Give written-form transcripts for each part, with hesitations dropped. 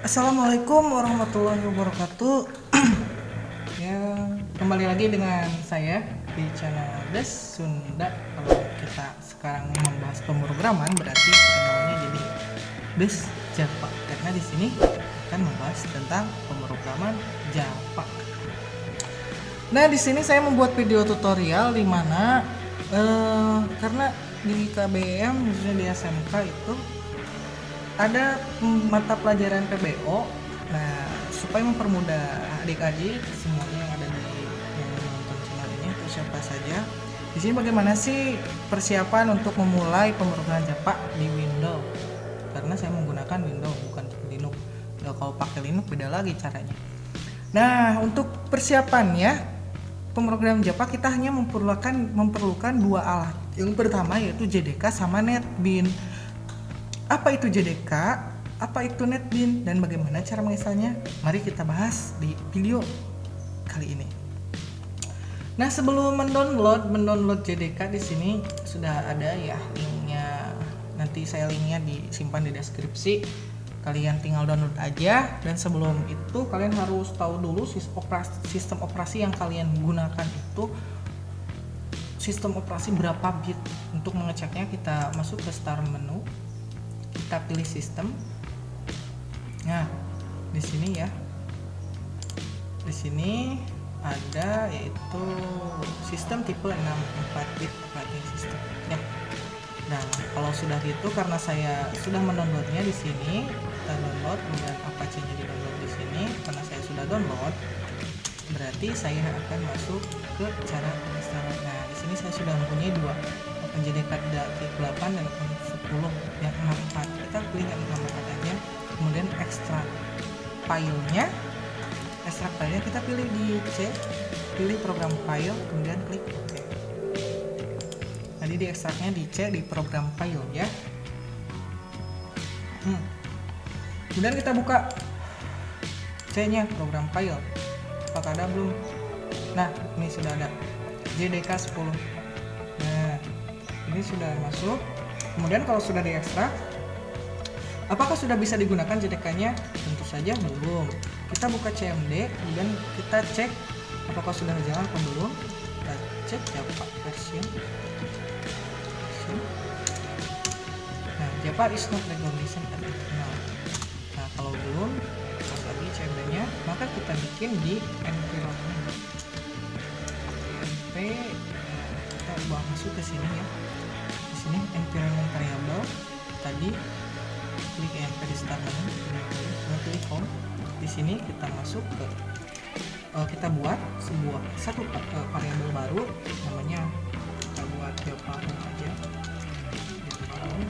Assalamualaikum warahmatullahi wabarakatuh. Ya, kembali lagi dengan saya di channel Des Sunda. Kalau kita sekarang membahas pemrograman, berarti channelnya jadi Des Java. Karena di sini akan membahas tentang pemrograman Java. Nah, di sini saya membuat video tutorial di mana karena di KBM khususnya di SMK itu ada mata pelajaran PBO. Nah, supaya mempermudah adik-adik semuanya yang ada di yang menonton channel ini atau siapa saja, di sini bagaimana sih persiapan untuk memulai pemrograman Java di Windows? Karena saya menggunakan Windows bukan Linux. Nah, kalau pakai Linux beda lagi caranya. Nah, untuk persiapannya pemrograman Java kita hanya memerlukan dua alat. Yang pertama yaitu JDK sama NetBeans. Apa itu JDK? Apa itu NetBeans? Dan bagaimana cara menginstalnya? Mari kita bahas di video kali ini. Nah, sebelum mendownload JDK di sini sudah ada ya linknya. Nanti saya linknya disimpan di deskripsi. Kalian tinggal download aja. Dan sebelum itu kalian harus tahu dulu sistem operasi yang kalian gunakan itu sistem operasi berapa bit. Untuk mengeceknya kita masuk ke start menu. Kita pilih sistem. Nah, di sini ya. Di sini ada yaitu sistem tipe 64 bit operating system ya. Nah, kalau sudah gitu karena saya sudah mendownloadnya di sini, kita download kemudian Apache-nya di-download di sini. Karena saya sudah download, berarti saya akan masuk ke cara penginstalan. Nah, di sini saya sudah mempunyai dua, JDK 8 dan 10 yang 64. Kita pilih yang 64 aja, kemudian ekstrak filenya kita pilih di C, pilih program file, kemudian klik OK. Jadi di ekstraknya di C di program file ya. Kemudian kita buka C nya program file, apakah ada belum? Nah, ini sudah ada JDK 10. Nah, ini sudah masuk. Kemudian kalau sudah diekstrak, apakah sudah bisa digunakan JDK-nya? Tentu saja belum. Kita buka CMD, kemudian kita cek apakah sudah berjalan atau belum. Kita cek Java version. Nah, Java is not recognition at internal. Nah, kalau belum, pas lagi CMD-nya, maka kita bikin di environment. Kita ubah masuk ke sini ya. Ini environment variable tadi, klik EMP di start menu, pilih home. Di sini kita masuk ke kita buat satu variabel baru, namanya kita buat Java home aja,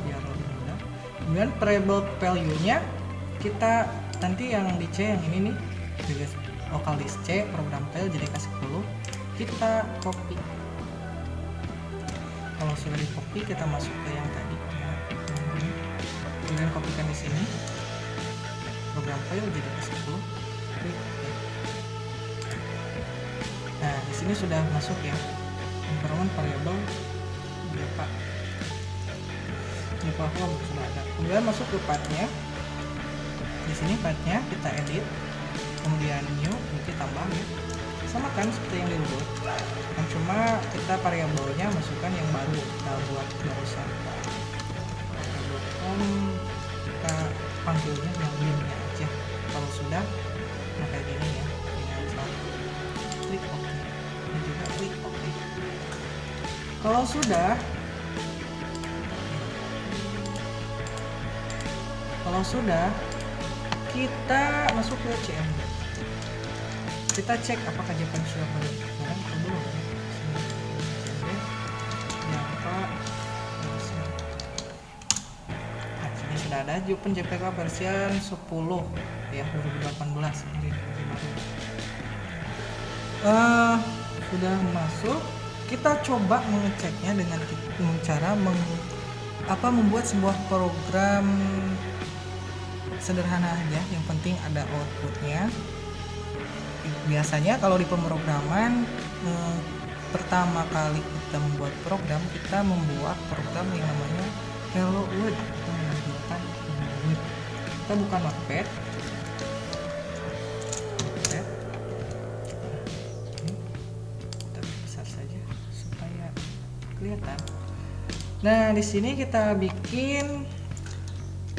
biar lebih mudah. Kemudian variable value-nya kita nanti yang di C yang ini nih, local disk C program file JDK 10, kita copy. Kalau sudah di copy, kita masuk ke yang tadi. Kemudian kopikan di sini program file JDK 10. Nah, di sini sudah masuk ya environment variable Java home sudah ada. Kemudian masuk ke path-nya. Di sini path-nya kita edit, kemudian new, kita tambah ya. Sama kan seperti yang di robot, yang cuma kita variabelnya masukkan yang baru, kita buat barusan. Kita panggilnya yang bin-nya aja. Kalau sudah, nah kayak gini ya, tinggal klik OK. Ini juga klik OK. Kalau sudah, kita masuk ke CMD. Kita cek apakah Java sudah berjalan atau belum ya. Java version. Nah, sini sudah ada JPK version 10 ya, 2018 ini baru. Sudah masuk. Kita coba mengeceknya dengan cara membuat sebuah program sederhana aja, yang penting ada outputnya. Biasanya kalau di pemrograman pertama kali kita membuat program, kita membuat program yang namanya hello world, kita menampilkan hello world. Kita buka notepad, Nah, di sini kita bikin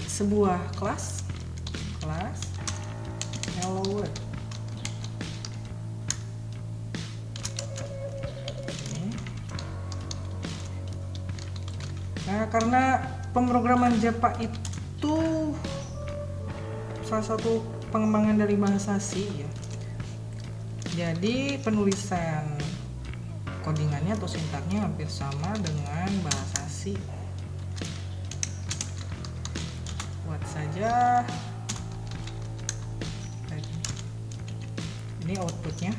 sebuah kelas hello world. Nah, karena pemrograman Java itu salah satu pengembangan dari bahasa C ya. Jadi penulisan codingannya atau sintaknya hampir sama dengan bahasa C. Buat saja ini outputnya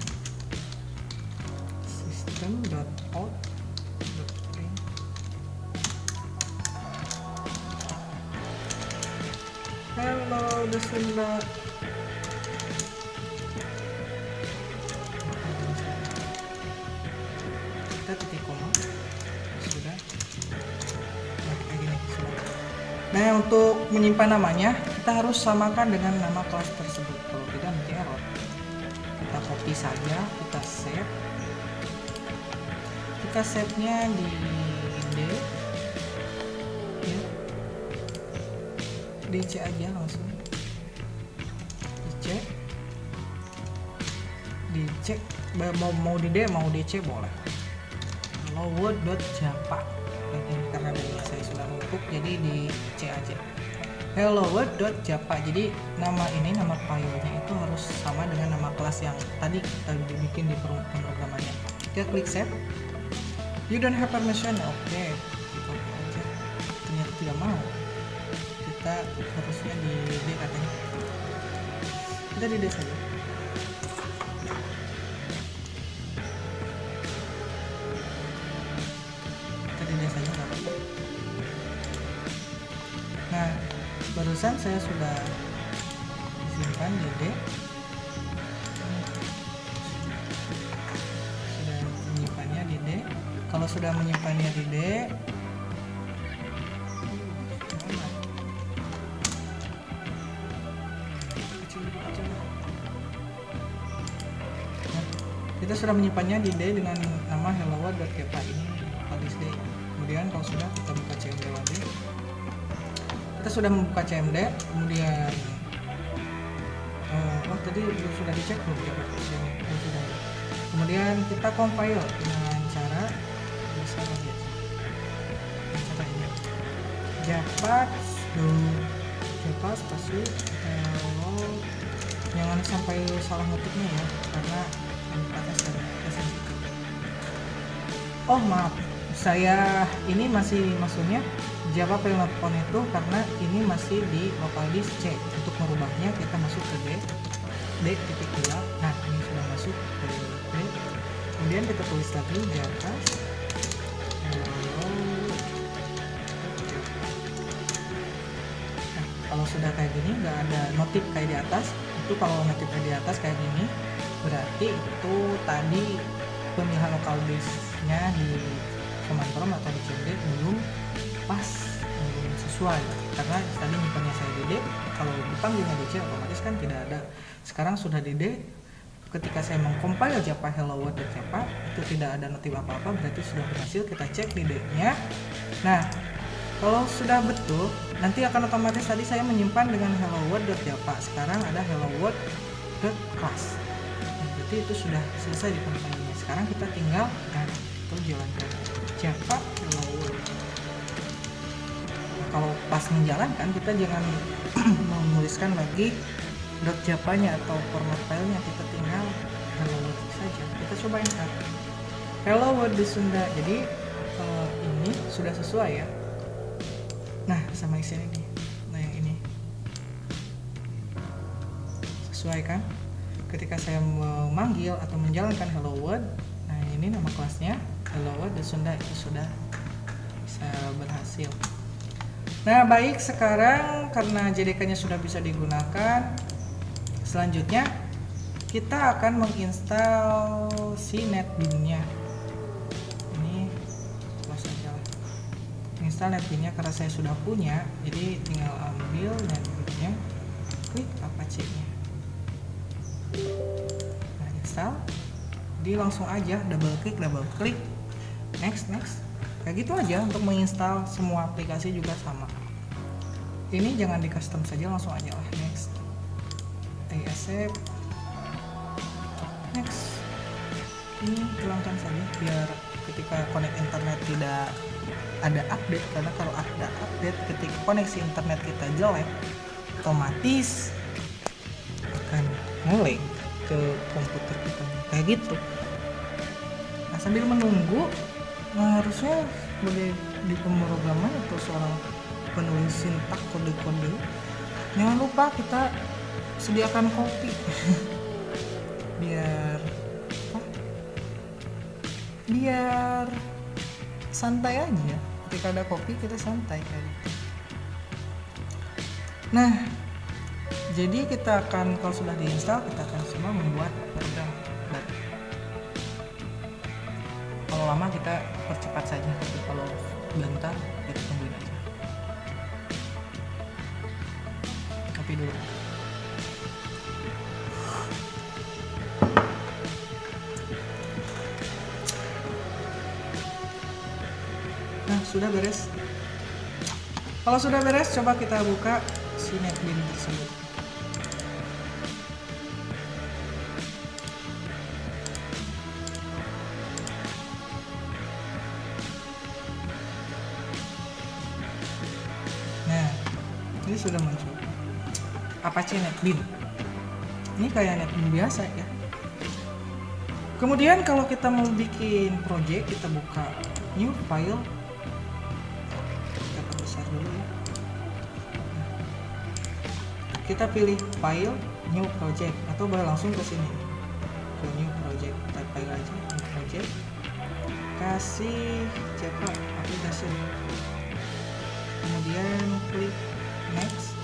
system.out. Hello the Sunda. Kita titik koma sudah. Nah, kayak gini sudah. Nah, untuk menyimpan namanya kita harus samakan dengan nama kelas tersebut. Kalau tidak nanti error. Kita copy saja, kita save. Kita save-nya di D. DC aja langsung dicek mau di D mau DC boleh. Hello world.java karena dari saya sudah numpuk jadi di C aja. Hello world.java, jadi nama filenya itu harus sama dengan nama kelas yang tadi kita bikin di pemrogramannya. Kita klik save. You don't have permission. Oke, kita aja. Ternyata tidak mau. Kita harusnya di D katanya. Kita di D saja. Kita di D saja nggak apa-apa. Nah, barusan saya sudah simpan di D. Sudah menyimpannya di D. Kalau sudah menyimpannya di D, kita sudah menyimpannya di D dengan nama hello world.java ini alias D. Kemudian kalau sudah kita buka CMD lagi. Kita sudah membuka CMD, kemudian tadi sudah dicek belum ya, sudah. Kemudian kita compile dengan cara bisa lihat cara ini Java spasi hello, jangan sampai salah ngetiknya ya karena oh maaf, saya ini masih maksudnya Java Peloton itu karena ini masih di local disk C. Untuk merubahnya kita masuk ke D titik 2. Nah, ini sudah masuk ke D. Kemudian kita tulis lagi Java hello. Nah, kalau sudah kayak gini nggak ada notif kayak di atas, itu kalau notif kayak di atas kayak gini berarti itu tadi pemilihan local disknya di command prompt atau di CMD belum pas, belum sesuai karena tadi nyimpannya saya di D, kalau dipanggilnya di C otomatis kan tidak ada. Sekarang sudah di D, ketika saya mengcompile Java hello world.java itu tidak ada notif apa-apa, berarti sudah berhasil. Kita cek di D nya. Nah, kalau sudah betul nanti akan otomatis tadi saya menyimpan dengan hello world.java, sekarang ada hello world.class. Berarti itu sudah selesai di compilenya. Sekarang kita tinggal jalankan Java hello world. Nah, kalau pas menjalankan kita jangan menuliskan lagi .java-nya atau format filenya, kita tinggal hello world saja. Kita cobain hello world di Sunda. Jadi ini sudah sesuai ya. Nah, sama isinya ini. Nah, yang ini sesuai kan? Ketika saya memanggil atau menjalankan hello world, nah ini nama kelasnya hello world di Sunda, itu sudah bisa berhasil. Nah, baik, sekarang karena JDK-nya sudah bisa digunakan, selanjutnya kita akan menginstal si NetBeans-nya. Ini close aja lah. Install NetBeans-nya karena saya sudah punya, jadi tinggal ambil NetBeans-nya, klik Apache-nya. Nah, install, jadi langsung aja double klik, next, kayak gitu aja. Untuk menginstal semua aplikasi juga sama. Ini jangan di custom saja, langsung aja lah next, accept, next. Ini hilangkan saja biar ketika connect internet tidak ada update, karena kalau ada update ketika koneksi internet kita jelek otomatis akan nge-lag ke komputer kita kayak gitu. Nah, sambil menunggu, harusnya sebagai di pemrograman atau seorang penulis sintak kode-kode, jangan lupa kita sediakan kopi biar santai aja. Ketika ada kopi kita santai kayak gitu. Nah, jadi kita akan, kalau sudah diinstal, kita akan semua membuat program baru. Kalau lama kita percepat saja, tapi kalau bentar kita tungguin aja. Copy dulu. Nah, sudah beres. Kalau sudah beres, coba kita buka si NetBeans tersebut. Nah, ini sudah muncul Apache NetBeans. Ini kayak NetBeans biasa ya. Kemudian kalau kita mau bikin project, kita buka new file. Kita perbesar dulu ya. Kita pilih file, new project, atau boleh langsung ke sini ke new project, type file aja new project, kasih Java application, kemudian klik next.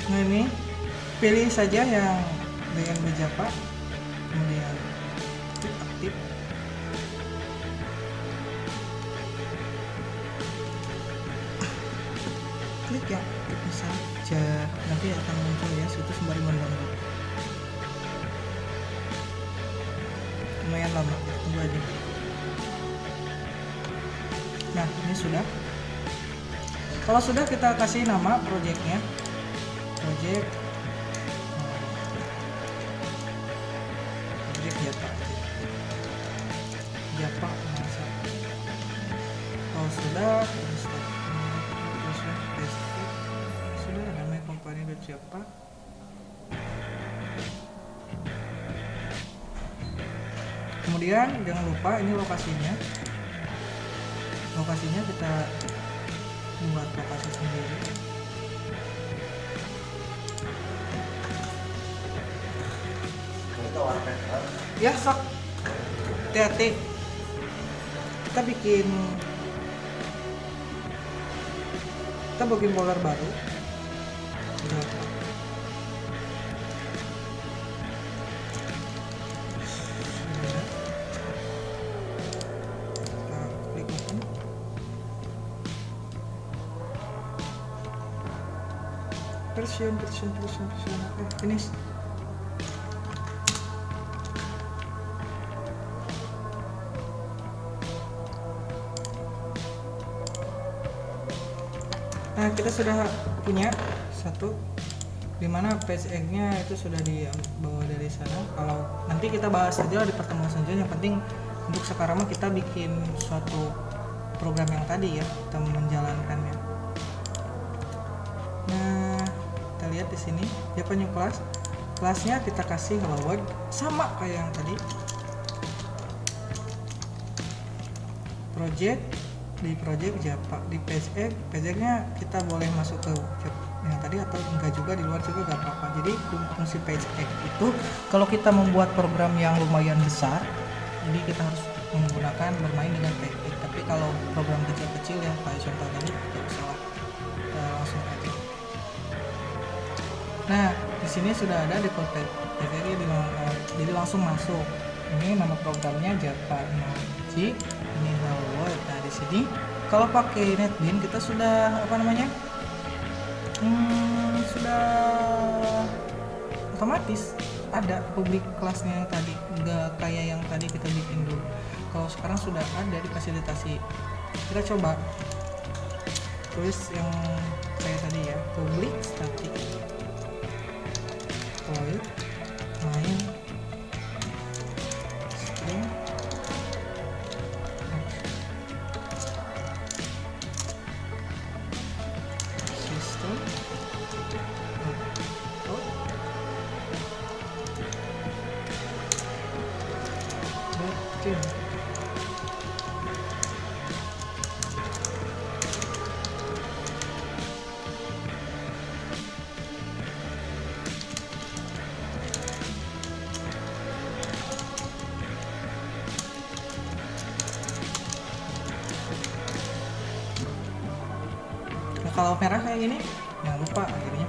Nah, ini pilih saja yang dengan Java, kemudian aktif. Klik yang aktif saja, nanti akan muncul ya situs sembari mendownload. Lumayan lama, tunggu aja. Nah, ini sudah. Kalau sudah, kita kasih nama projectnya, project Java. Kalau sudah, sudah namanya company.java. Kemudian jangan lupa ini lokasinya kita buat lokasi sendiri. Ya, sok hati-hati. Kita bikin folder baru. Kita klik open. Version. Oke, finish. Nah, kita sudah punya satu, dimana PSX-nya itu sudah dibawa dari sana. Kalau nanti kita bahas saja di pertemuan selanjutnya. Yang penting untuk sekarang kita bikin suatu program yang tadi ya, kita menjalankannya. Nah, kita lihat di sini Java new class. Kelasnya kita kasih hello world, sama kayak yang tadi. Project, di project Java, di PSX-nya kita boleh masuk ke yang tadi atau enggak juga, di luar juga gak apa-apa. Jadi fungsi PSX itu kalau kita membuat program yang lumayan besar, jadi kita harus menggunakan bermain dengan PSX. Tapi kalau program kecil-kecil ya kayak contoh tadi, tidak usah lah, kita langsung aja. Nah, di sini sudah ada default PSX, jadi langsung masuk. Ini nama programnya Java Magic, ini hello world. Nah, di sini kalau pakai NetBeans kita sudah sudah otomatis ada public kelasnya yang tadi, nggak kayak yang tadi kita bikin dulu. Kalau sekarang sudah ada difasilitasi. Kita coba tulis yang kayak tadi ya, public static void main string system kalau merah kayak gini jangan lupa akhirnya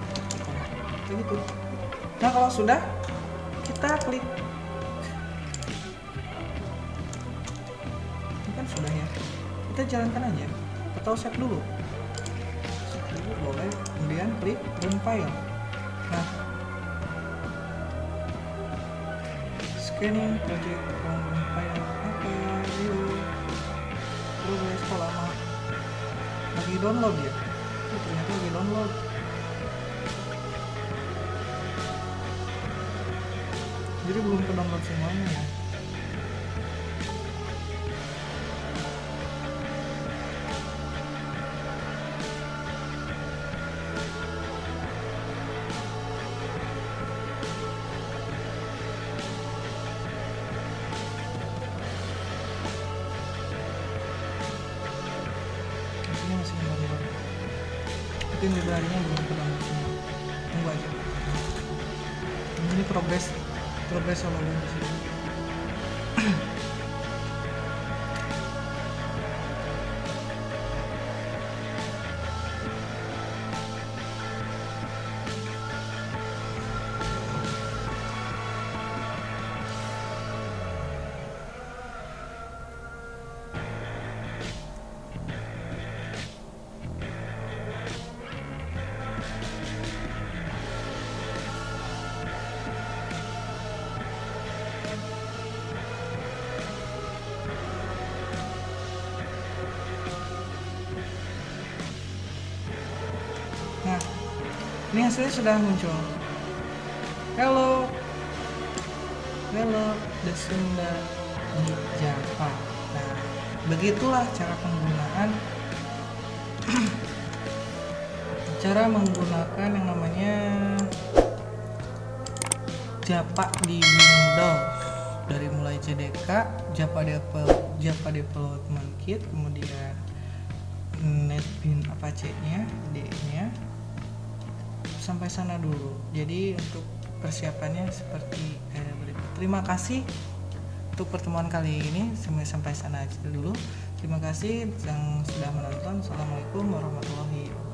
kayak gitu. Nah kalau sudah, kita klik, ini kan sudah ya, kita jalankan aja atau save dulu boleh, kemudian klik run file. Nah scanning project from run file apa yuk progress kok lama, lagi download ya. Ternyata lagi download. Jadi belum ke download semuanya ya. Ini masih download. Mungkin library-nya belum ke download semua. Tunggu aja. Ini progress solo di sini. Nah, ini hasilnya sudah muncul. Hello, the Sunda di Java. Nah, begitulah cara penggunaan yang namanya Java di Windows. Dari mulai JDK, Java Development Kit, kemudian NetBeans Apache-nya, D-nya, sampai sana dulu. Jadi untuk persiapannya seperti berikut. Terima kasih untuk pertemuan kali ini, sampai sana aja dulu. Terima kasih yang sudah menonton. Assalamualaikum warahmatullahi wabarakatuh.